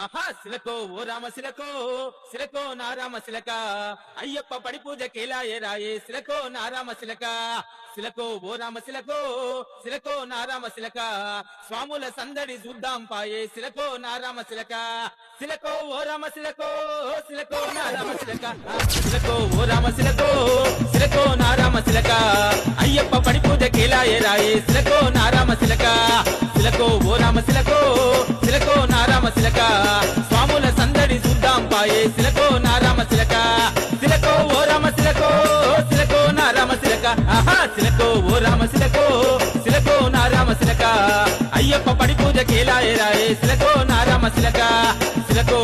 ఆహా సిలకో ఓ రామ సిలకో సిలకో నా రామ సిలక అయ్యప్ప పడి పూజ కేలాయే రాయే సిలకో నా రామ సిలక సిలకో ఓ రామ సిలకో సిలకో నా రామ సిలక స్వాముల సందడి చూద్దాం పాయే సిలకో నా రామ సిలక సిలకో ఓ రామ సిలకో సిలకో నా రామ సిలక సిలకో ఓ రామ సిలకో సిలకో నా రామ సిలక అయ్యప్ప పడి పూజ కేలాయే రాయే సిలకో నా రామ సిలక సిలకో ఓ రామ సిలకో సిలకో నా రామ సిలక స్వాముల సందడి చూద్దాం పాయే సిలకో నా రామ సిలక సిలకో ఓ రామ సిలకో సిలకో నా రామ సిలక ఆహా సిలకో ఓ రామ సిలకో సిలకో నా రామ సిలక అయ్యప్ప పడి పూజ కేలాయే రాయే సిలకో నా రామ సిలక సిలకో